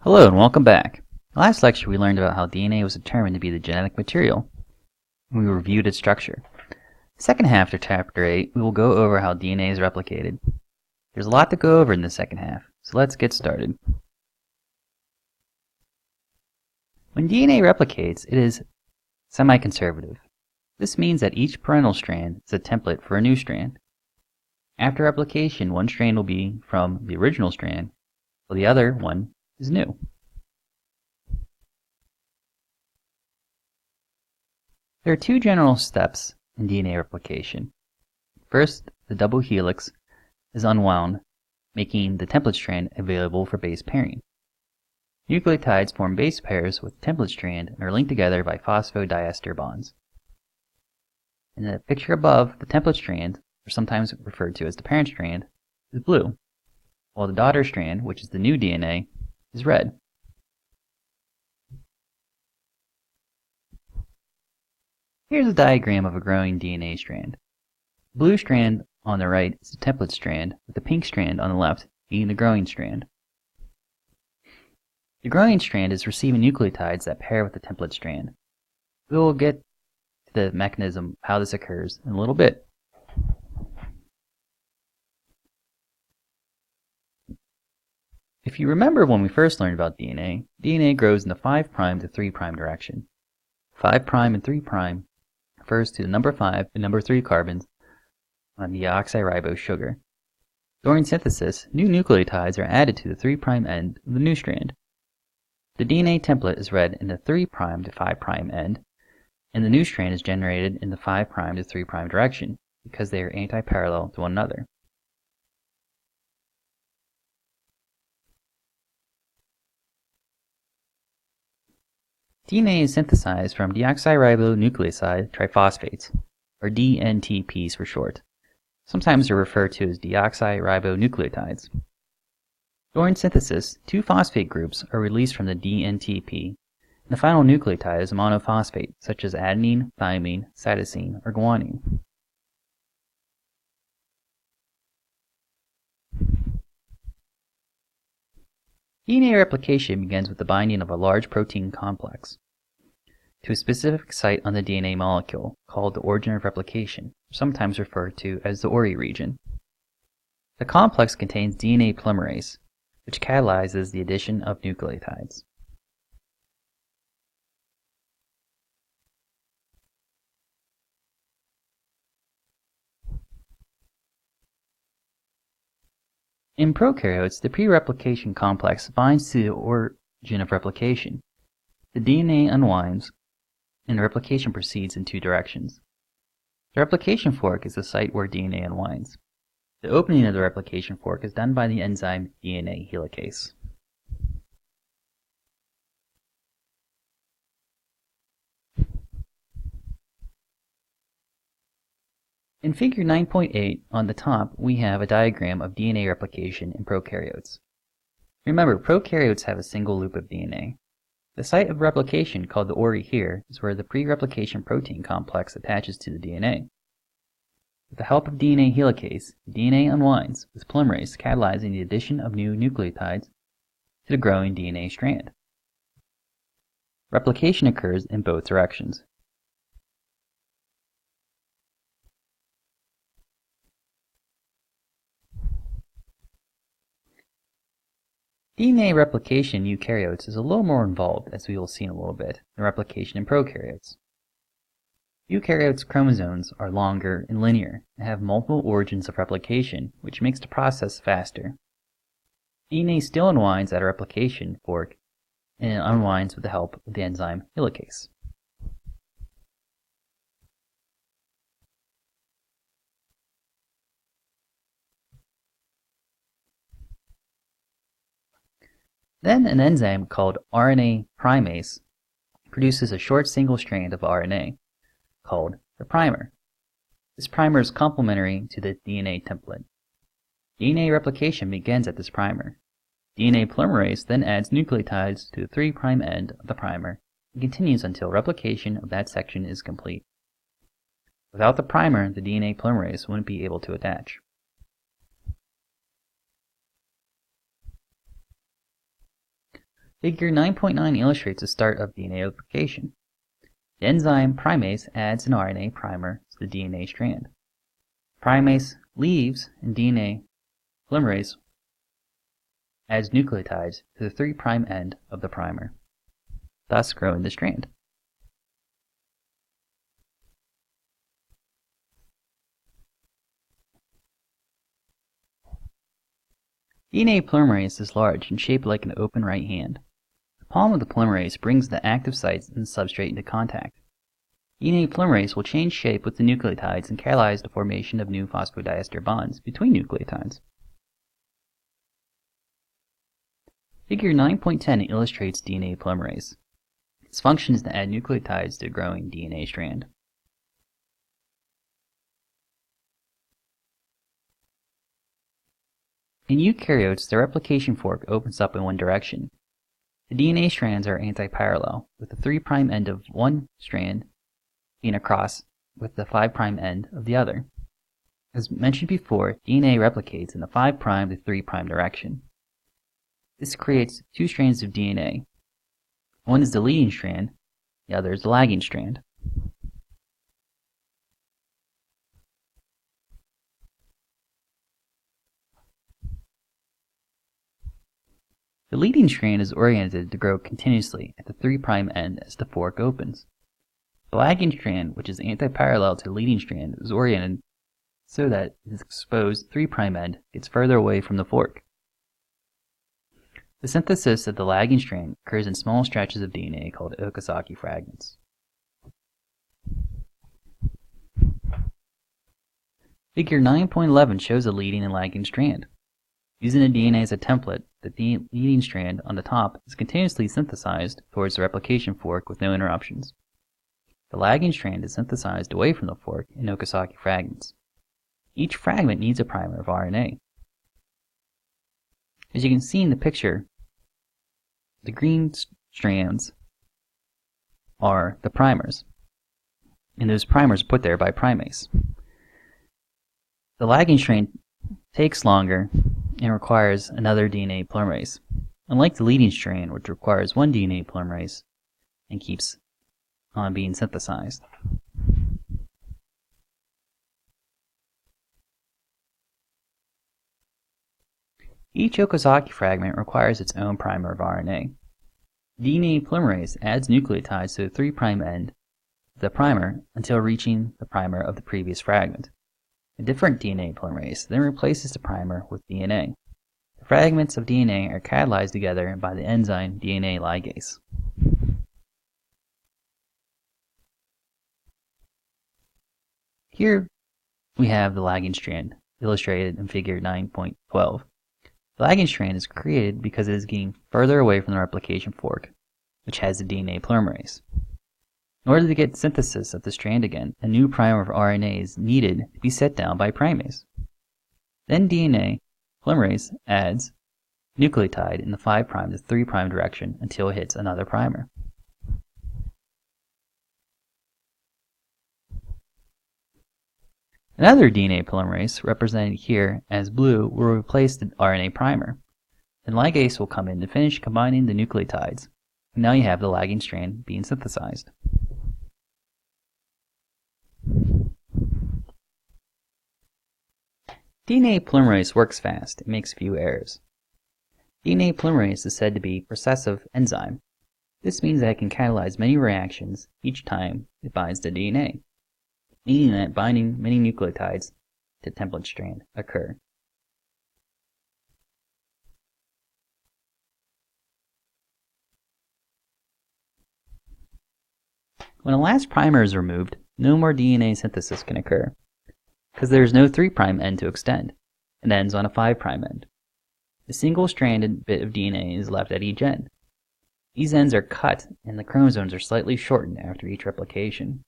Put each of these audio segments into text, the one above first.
Hello and welcome back. Last lecture we learned about how DNA was determined to be the genetic material. We reviewed its structure. Second half of Chapter 8 we will go over how DNA is replicated. There's a lot to go over in the second half, so let's get started. When DNA replicates, it is semi-conservative. This means that each parental strand is a template for a new strand. After replication, one strand will be from the original strand, while the other one is new. There are two general steps in DNA replication. First, the double helix is unwound, making the template strand available for base pairing. Nucleotides form base pairs with the template strand and are linked together by phosphodiester bonds. In the picture above, the template strand, or sometimes referred to as the parent strand, is blue, while the daughter strand, which is the new DNA, is red. Here's a diagram of a growing DNA strand. The blue strand on the right is the template strand, with the pink strand on the left being the growing strand. The growing strand is receiving nucleotides that pair with the template strand. We will get to the mechanism of how this occurs in a little bit. If you remember when we first learned about DNA, DNA grows in the 5' to 3' direction. 5' and 3' refers to the number 5 and number 3 carbons on deoxyribose sugar. During synthesis, new nucleotides are added to the 3' end of the new strand. The DNA template is read in the 3' to 5' end, and the new strand is generated in the 5' to 3' direction because they are anti-parallel to one another. DNA is synthesized from deoxyribonucleoside triphosphates, or DNTPs for short. Sometimes they're referred to as deoxyribonucleotides. During synthesis, two phosphate groups are released from the DNTP, and the final nucleotide is a monophosphate, such as adenine, thymine, cytosine, or guanine. DNA replication begins with the binding of a large protein complex to a specific site on the DNA molecule, called the origin of replication, sometimes referred to as the ORI region. The complex contains DNA polymerase, which catalyzes the addition of nucleotides. In prokaryotes, the pre-replication complex binds to the origin of replication. The DNA unwinds, and the replication proceeds in two directions. The replication fork is the site where DNA unwinds. The opening of the replication fork is done by the enzyme DNA helicase. In figure 9.8 on the top, we have a diagram of DNA replication in prokaryotes. Remember, prokaryotes have a single loop of DNA. The site of replication, called the ORI here, is where the pre-replication protein complex attaches to the DNA. With the help of DNA helicase, DNA unwinds, with polymerase catalyzing the addition of new nucleotides to the growing DNA strand. Replication occurs in both directions. DNA replication in eukaryotes is a little more involved, as we will see in a little bit, than replication in prokaryotes. Eukaryotes' chromosomes are longer and linear, and have multiple origins of replication, which makes the process faster. DNA still unwinds at a replication fork, and it unwinds with the help of the enzyme helicase. Then an enzyme called RNA primase produces a short single strand of RNA, called the primer. This primer is complementary to the DNA template. DNA replication begins at this primer. DNA polymerase then adds nucleotides to the 3' end of the primer and continues until replication of that section is complete. Without the primer, the DNA polymerase wouldn't be able to attach. Figure 9.9 illustrates the start of DNA replication. The enzyme primase adds an RNA primer to the DNA strand. Primase leaves and DNA polymerase adds nucleotides to the 3' end of the primer, thus growing the strand. DNA polymerase is large and shaped like an open right hand. The palm of the polymerase brings the active sites and the substrate into contact. DNA polymerase will change shape with the nucleotides and catalyze the formation of new phosphodiester bonds between nucleotides. Figure 9.10 illustrates DNA polymerase. Its function is to add nucleotides to a growing DNA strand. In eukaryotes, the replication fork opens up in one direction. The DNA strands are antiparallel, with the 3' end of one strand being across with the 5' end of the other. As mentioned before, DNA replicates in the 5' to 3' direction. This creates two strands of DNA. One is the leading strand, the other is the lagging strand. The leading strand is oriented to grow continuously at the 3' end as the fork opens. The lagging strand, which is antiparallel to the leading strand, is oriented so that its exposed 3' end gets further away from the fork. The synthesis of the lagging strand occurs in small stretches of DNA called Okazaki fragments. Figure 9.11 shows a leading and lagging strand. Using the DNA as a template, the leading strand on the top is continuously synthesized towards the replication fork with no interruptions. The lagging strand is synthesized away from the fork in Okazaki fragments. Each fragment needs a primer of RNA. As you can see in the picture, the green strands are the primers, and those primers are put there by primase. The lagging strand takes longer and requires another DNA polymerase, unlike the leading strand, which requires one DNA polymerase and keeps on being synthesized. Each Okazaki fragment requires its own primer of RNA. DNA polymerase adds nucleotides to the 3' end of the primer until reaching the primer of the previous fragment. A different DNA polymerase then replaces the primer with DNA. The fragments of DNA are catalyzed together by the enzyme DNA ligase. Here we have the lagging strand, illustrated in figure 9.12. The lagging strand is created because it is getting further away from the replication fork, which has the DNA polymerase. In order to get synthesis of the strand again, a new primer of RNA is needed to be set down by primase. Then DNA polymerase adds nucleotide in the 5' to 3' direction until it hits another primer. Another DNA polymerase, represented here as blue, will replace the RNA primer. Then ligase will come in to finish combining the nucleotides. And now you have the lagging strand being synthesized. DNA polymerase works fast and makes few errors. DNA polymerase is said to be a recessive enzyme. This means that it can catalyze many reactions each time it binds to DNA, meaning that binding many nucleotides to template strand occur. When the last primer is removed, no more DNA synthesis can occur, because there is no 3' end to extend. It ends on a 5' end. A single-stranded bit of DNA is left at each end. These ends are cut, and the chromosomes are slightly shortened after each replication.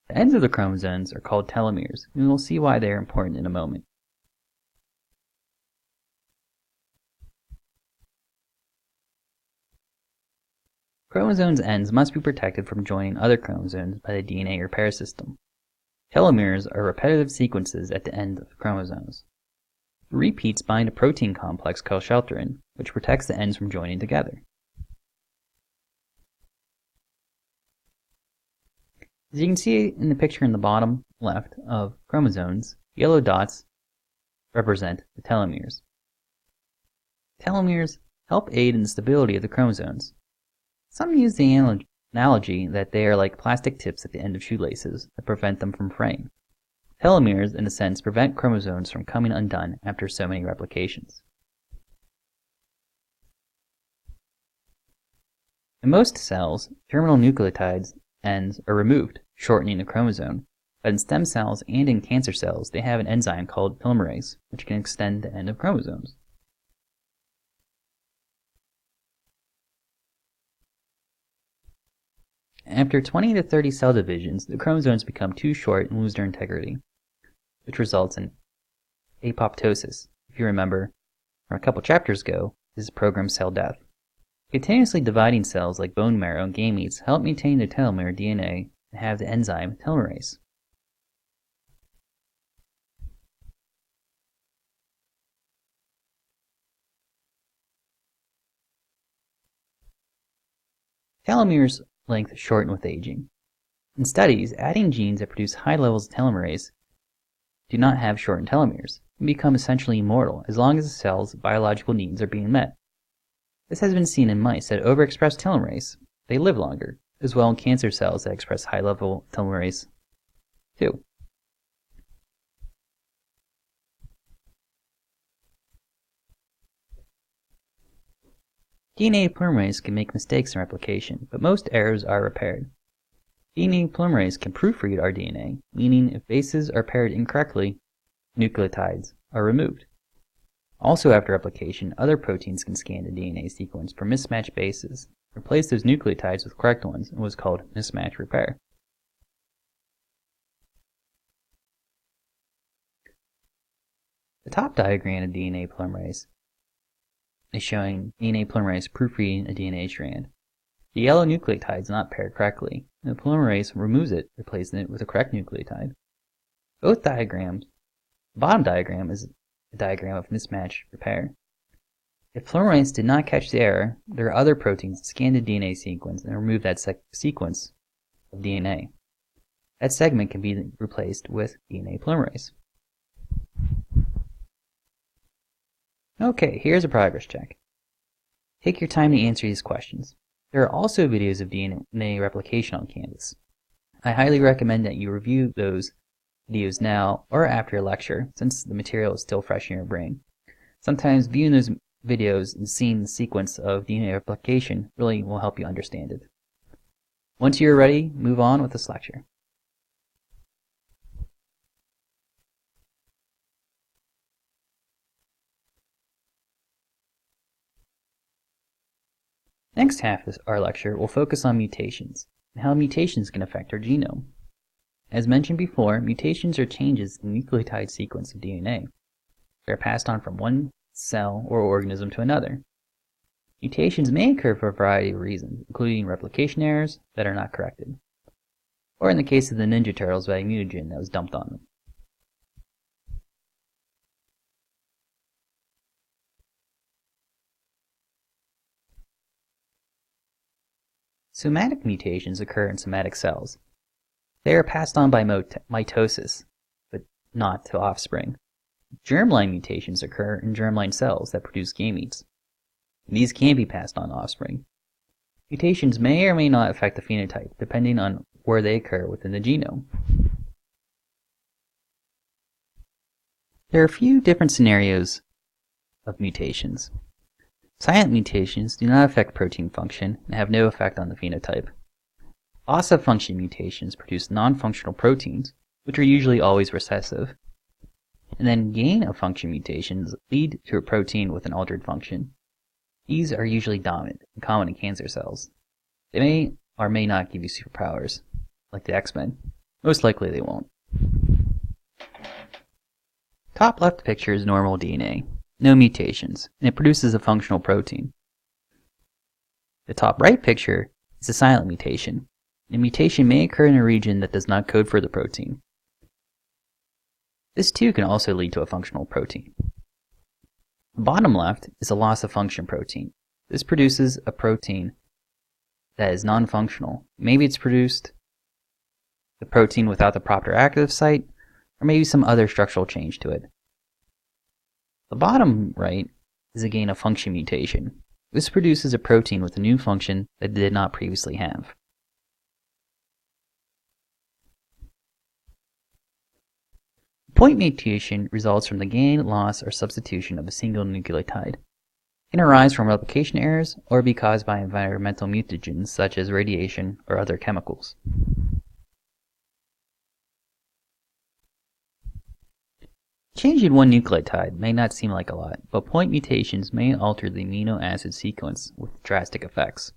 The ends of the chromosomes are called telomeres, and we'll see why they are important in a moment. Chromosomes' ends must be protected from joining other chromosomes by the DNA repair system. Telomeres are repetitive sequences at the end of the chromosomes. The repeats bind a protein complex called shelterin, which protects the ends from joining together. As you can see in the picture in the bottom left of chromosomes, yellow dots represent the telomeres. Telomeres help aid in the stability of the chromosomes. Some use the analogy that they are like plastic tips at the end of shoelaces that prevent them from fraying. Telomeres, in a sense, prevent chromosomes from coming undone after so many replications. In most cells, terminal nucleotides ends are removed, shortening the chromosome, but in stem cells and in cancer cells they have an enzyme called polymerase, which can extend the end of chromosomes. After 20 to 30 cell divisions, the chromosomes become too short and lose their integrity, which results in apoptosis. If you remember from a couple chapters ago, this is programmed cell death. Continuously dividing cells like bone marrow and gametes help maintain their telomere DNA and have the enzyme telomerase. Telomeres length shorten with aging. In studies, adding genes that produce high levels of telomerase do not have shortened telomeres and become essentially immortal as long as the cell's biological needs are being met. This has been seen in mice that overexpress telomerase. They live longer, as well in cancer cells that express high-level telomerase too. DNA polymerase can make mistakes in replication, but most errors are repaired. DNA polymerase can proofread our DNA, meaning if bases are paired incorrectly, nucleotides are removed. Also after replication, other proteins can scan the DNA sequence for mismatched bases, replace those nucleotides with correct ones, and was called mismatch repair. The top diagram of DNA polymerase is showing DNA polymerase proofreading a DNA strand. The yellow nucleotide is not paired correctly, and the polymerase removes it, replacing it with a correct nucleotide. Both diagrams, the bottom diagram is a diagram of mismatch repair. If polymerase did not catch the error, there are other proteins that scan the DNA sequence and remove that sequence of DNA. That segment can be replaced with DNA polymerase. Okay, here's a progress check. Take your time to answer these questions. There are also videos of DNA replication on Canvas. I highly recommend that you review those videos now or after your lecture, since the material is still fresh in your brain. Sometimes viewing those videos and seeing the sequence of DNA replication really will help you understand it. Once you're ready, move on with this lecture. Next half of our lecture will focus on mutations and how mutations can affect our genome. As mentioned before, mutations are changes in the nucleotide sequence of DNA. They are passed on from one cell or organism to another. Mutations may occur for a variety of reasons, including replication errors that are not corrected, or in the case of the Ninja Turtles by a mutagen that was dumped on them. Somatic mutations occur in somatic cells. They are passed on by mitosis, but not to offspring. Germline mutations occur in germline cells that produce gametes. These can be passed on to offspring. Mutations may or may not affect the phenotype, depending on where they occur within the genome. There are a few different scenarios of mutations. Silent mutations do not affect protein function and have no effect on the phenotype. Loss-of-function mutations produce non-functional proteins, which are usually always recessive. And then gain-of-function mutations lead to a protein with an altered function. These are usually dominant and common in cancer cells. They may or may not give you superpowers, like the X-Men. Most likely they won't. Top left picture is normal DNA, no mutations, and it produces a functional protein. The top right picture is a silent mutation. The mutation may occur in a region that does not code for the protein. This too can also lead to a functional protein. The bottom left is a loss-of-function protein. This produces a protein that is non-functional. Maybe it's produced the protein without the proper active site, or maybe some other structural change to it. The bottom right is a gain-of-function mutation. This produces a protein with a new function that it did not previously have. Point mutation results from the gain, loss, or substitution of a single nucleotide. It can arise from replication errors or be caused by environmental mutagens such as radiation or other chemicals. Changing one nucleotide may not seem like a lot, but point mutations may alter the amino acid sequence with drastic effects.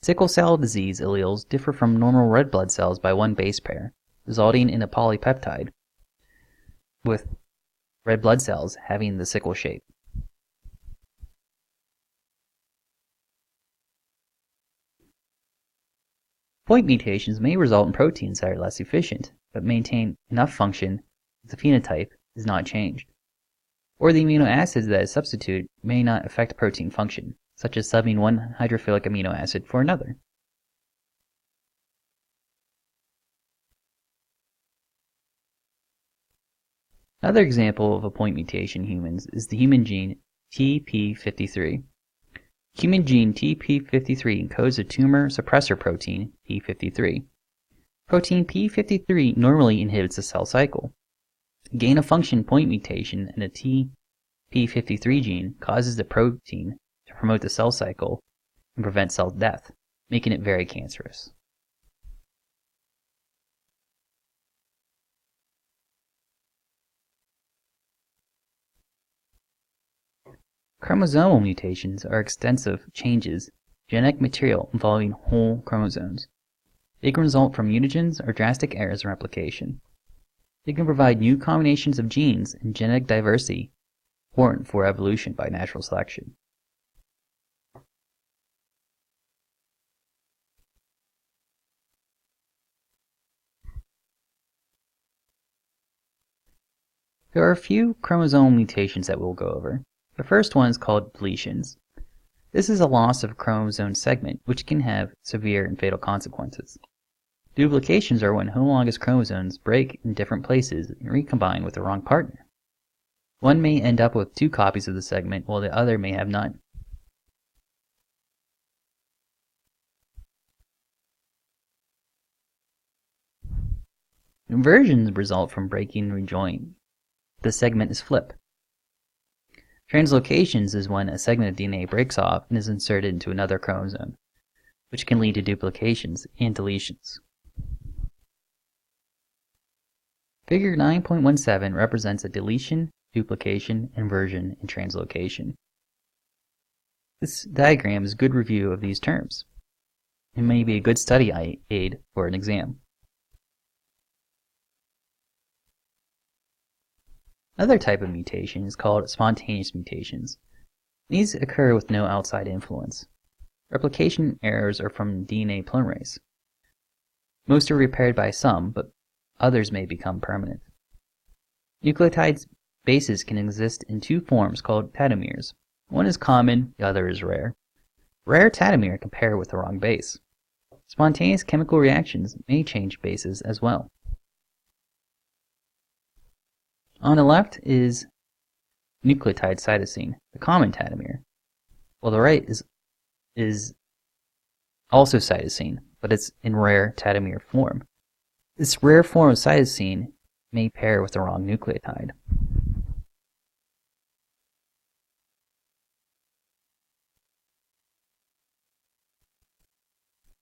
Sickle cell disease alleles differ from normal red blood cells by one base pair, resulting in a polypeptide, with red blood cells having the sickle shape. Point mutations may result in proteins that are less efficient, but maintain enough function that the phenotype is not changed. Or the amino acids that is substituted may not affect protein function, such as subbing one hydrophilic amino acid for another. Another example of a point mutation in humans is the human gene TP53. Human gene TP53 encodes a tumor suppressor protein, P53. Protein P53 normally inhibits the cell cycle. Gain-of-function point mutation in a TP53 gene causes the protein to promote the cell cycle and prevent cell death, making it very cancerous. Chromosomal mutations are extensive changes in genetic material involving whole chromosomes. They can result from mutagens or drastic errors in replication. They can provide new combinations of genes and genetic diversity important for evolution by natural selection. There are a few chromosomal mutations that we'll go over. The first one is called deletions. This is a loss of a chromosome segment, which can have severe and fatal consequences. Duplications are when homologous chromosomes break in different places and recombine with the wrong partner. One may end up with 2 copies of the segment, while the other may have none. Inversions result from breaking and rejoining. The segment is flipped. Translocations is when a segment of DNA breaks off and is inserted into another chromosome, which can lead to duplications and deletions. Figure 9.17 represents a deletion, duplication, inversion, and translocation. This diagram is a good review of these terms. It may be a good study aid for an exam. Another type of mutation is called spontaneous mutations. These occur with no outside influence. Replication errors are from DNA polymerase. Most are repaired by some, but others may become permanent. Nucleotide bases can exist in 2 forms called tatomers. One is common, the other is rare. Rare tatomere can pair with the wrong base. Spontaneous chemical reactions may change bases as well. On the left is nucleotide cytosine, the common tatomere, while the right is also cytosine, but it's in rare tatomere form. This rare form of cytosine may pair with the wrong nucleotide.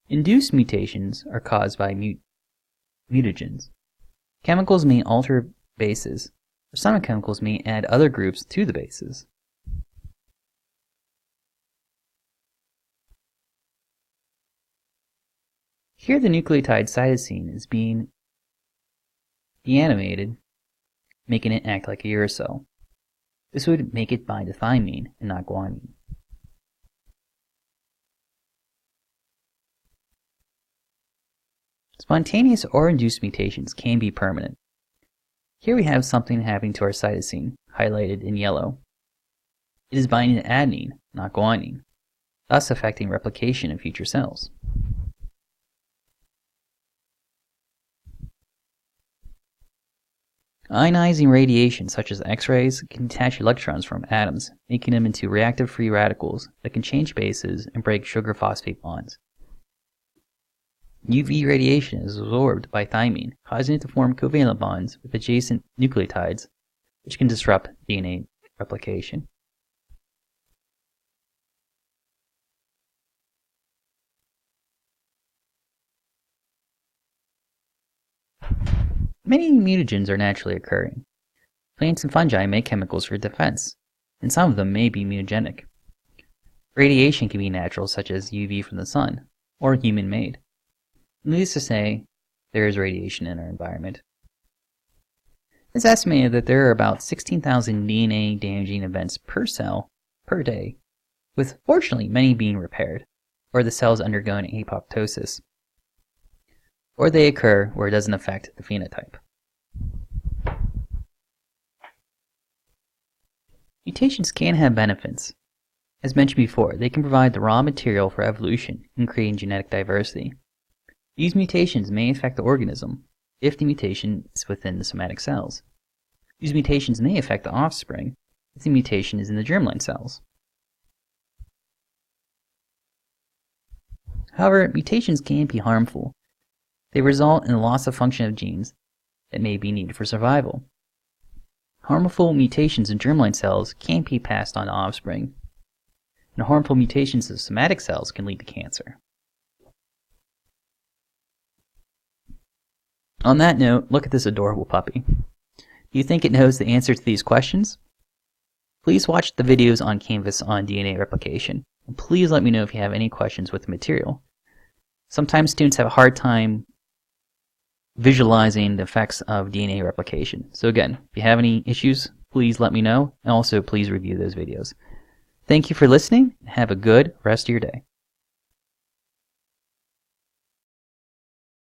Induced mutations are caused by mutagens. Chemicals may alter bases, or some chemicals may add other groups to the bases. Here the nucleotide cytosine is being deanimated, making it act like a uracil. This would make it bind to thymine and not guanine. Spontaneous or induced mutations can be permanent. Here we have something happening to our cytosine, highlighted in yellow. It is binding to adenine, not guanine, thus affecting replication in future cells. Ionizing radiation, such as X-rays, can detach electrons from atoms, making them into reactive free radicals that can change bases and break sugar-phosphate bonds. UV radiation is absorbed by thymine, causing it to form covalent bonds with adjacent nucleotides, which can disrupt DNA replication. Many mutagens are naturally occurring. Plants and fungi make chemicals for defense, and some of them may be mutagenic. Radiation can be natural, such as UV from the sun, or human-made. Needless to say, there is radiation in our environment. It's estimated that there are about 16,000 DNA-damaging events per cell per day, with fortunately many being repaired, or the cells undergoing apoptosis, or they occur where it doesn't affect the phenotype. Mutations can have benefits. As mentioned before, they can provide the raw material for evolution in creating genetic diversity. These mutations may affect the organism if the mutation is within the somatic cells. These mutations may affect the offspring if the mutation is in the germline cells. However, mutations can be harmful. They result in the loss of function of genes that may be needed for survival. Harmful mutations in germline cells can be passed on to offspring, and harmful mutations in somatic cells can lead to cancer. On that note, look at this adorable puppy. Do you think it knows the answer to these questions? Please watch the videos on Canvas on DNA replication, and please let me know if you have any questions with the material. Sometimes students have a hard time visualizing the effects of DNA replication. So again, if you have any issues, please let me know, and also please review those videos. Thank you for listening, and have a good rest of your day.